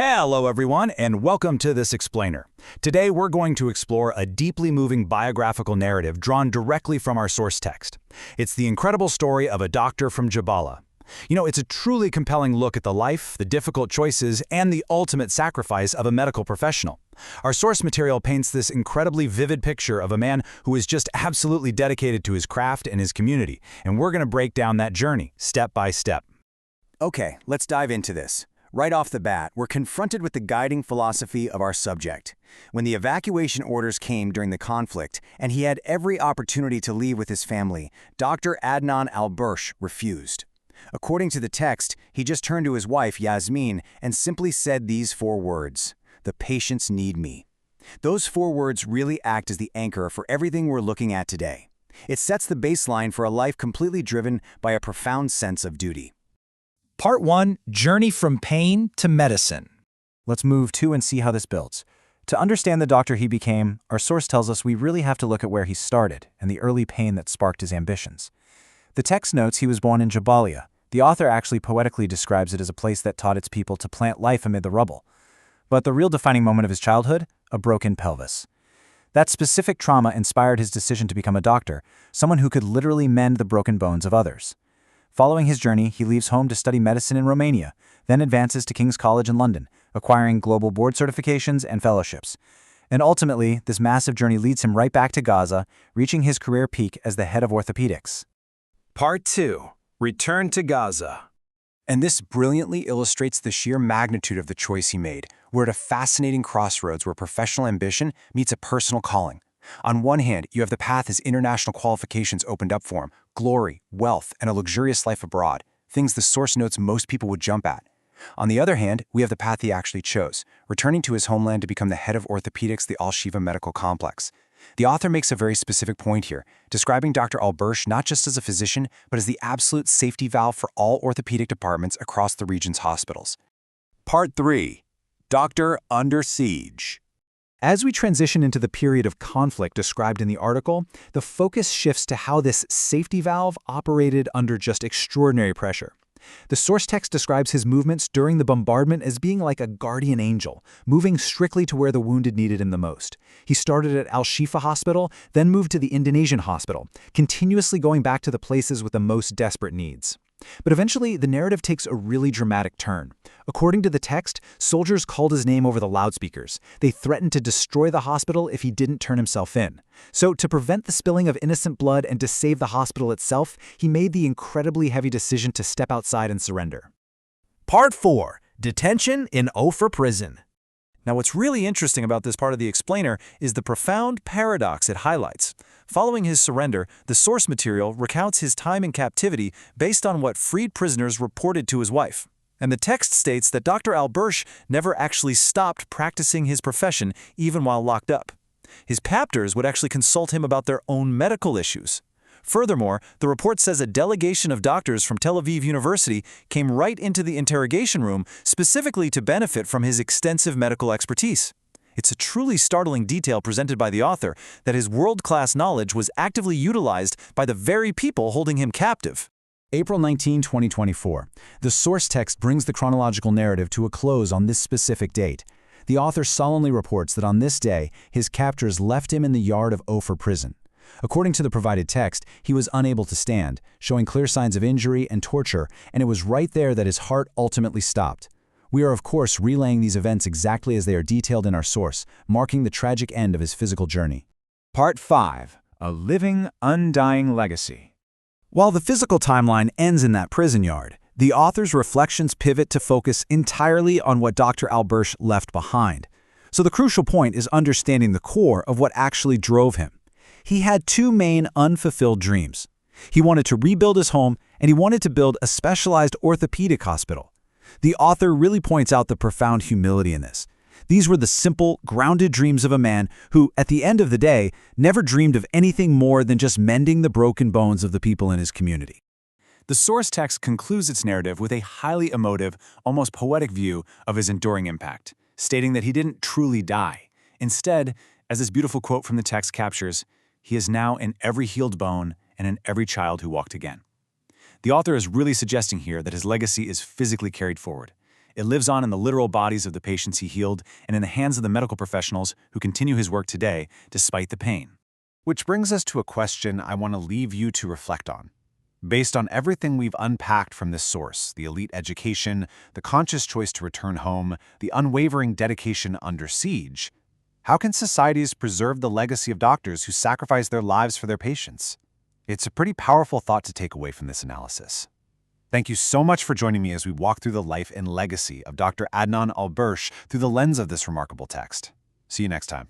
Hello everyone, and welcome to this explainer. Today we're going to explore a deeply moving biographical narrative drawn directly from our source text. It's the incredible story of a doctor from Jabala. It's a truly compelling look at the life, the difficult choices, and the ultimate sacrifice of a medical professional. Our source material paints this incredibly vivid picture of a man who is just absolutely dedicated to his craft and his community, and we're going to break down that journey, step by step. Okay, let's dive into this. Right off the bat, we're confronted with the guiding philosophy of our subject. When the evacuation orders came during the conflict, and he had every opportunity to leave with his family, Dr. Adnan al-Bursh refused. According to the text, he just turned to his wife, Yasmin, and simply said these 4 words, "The patients need me." Those 4 words really act as the anchor for everything we're looking at today. It sets the baseline for a life completely driven by a profound sense of duty. Part 1, Journey from Pain to Medicine. Let's move to and see how this builds. To understand the doctor he became, our source tells us we really have to look at where he started and the early pain that sparked his ambitions. The text notes he was born in Jabalia. The author actually poetically describes it as a place that taught its people to plant life amid the rubble. But the real defining moment of his childhood? A broken pelvis. That specific trauma inspired his decision to become a doctor, someone who could literally mend the broken bones of others. Following his journey, he leaves home to study medicine in Romania, then advances to King's College in London, acquiring global board certifications and fellowships. And ultimately, this massive journey leads him right back to Gaza, reaching his career peak as the head of orthopedics. Part 2, Return to Gaza. And this brilliantly illustrates the sheer magnitude of the choice he made. We're at a fascinating crossroads where professional ambition meets a personal calling. On one hand, you have the path his international qualifications opened up for him, glory, wealth, and a luxurious life abroad, things the source notes most people would jump at. On the other hand, we have the path he actually chose, returning to his homeland to become the head of orthopedics, the Al-Shifa Medical Complex. The author makes a very specific point here, describing Dr. al-Bursh not just as a physician, but as the absolute safety valve for all orthopedic departments across the region's hospitals. Part 3, Doctor Under Siege. As we transition into the period of conflict described in the article, the focus shifts to how this safety valve operated under just extraordinary pressure. The source text describes his movements during the bombardment as being like a guardian angel, moving strictly to where the wounded needed him the most. He started at Al-Shifa Hospital, then moved to the Indonesian hospital, continuously going back to the places with the most desperate needs. But eventually, the narrative takes a really dramatic turn. According to the text, soldiers called his name over the loudspeakers. They threatened to destroy the hospital if he didn't turn himself in. So, to prevent the spilling of innocent blood and to save the hospital itself, he made the incredibly heavy decision to step outside and surrender. Part 4, Detention in Ofer Prison. Now, what's really interesting about this part of the explainer is the profound paradox it highlights. Following his surrender, the source material recounts his time in captivity based on what freed prisoners reported to his wife. And the text states that Dr. al-Bursh never actually stopped practicing his profession even while locked up. His captors would actually consult him about their own medical issues. Furthermore, the report says a delegation of doctors from Tel Aviv University came right into the interrogation room specifically to benefit from his extensive medical expertise. It's a truly startling detail presented by the author that his world-class knowledge was actively utilized by the very people holding him captive. April 19, 2024. The source text brings the chronological narrative to a close on this specific date. The author solemnly reports that on this day, his captors left him in the yard of Ofer prison. According to the provided text, he was unable to stand, showing clear signs of injury and torture, and it was right there that his heart ultimately stopped. We are, of course, relaying these events exactly as they are detailed in our source, marking the tragic end of his physical journey. Part 5, A Living, Undying Legacy. While the physical timeline ends in that prison yard, the author's reflections pivot to focus entirely on what Dr. al-Bursh left behind. So the crucial point is understanding the core of what actually drove him. He had 2 main unfulfilled dreams. He wanted to rebuild his home, and he wanted to build a specialized orthopedic hospital. The author really points out the profound humility in this. These were the simple, grounded dreams of a man who, at the end of the day, never dreamed of anything more than just mending the broken bones of the people in his community. The source text concludes its narrative with a highly emotive, almost poetic view of his enduring impact, stating that he didn't truly die. Instead, as this beautiful quote from the text captures, he is now in every healed bone and in every child who walked again. The author is really suggesting here that his legacy is physically carried forward. It lives on in the literal bodies of the patients he healed and in the hands of the medical professionals who continue his work today despite the pain. Which brings us to a question I want to leave you to reflect on. Based on everything we've unpacked from this source, the elite education, the conscious choice to return home, the unwavering dedication under siege, how can societies preserve the legacy of doctors who sacrifice their lives for their patients? It's a pretty powerful thought to take away from this analysis. Thank you so much for joining me as we walk through the life and legacy of Dr. Adnan Al-Bursh through the lens of this remarkable text. See you next time.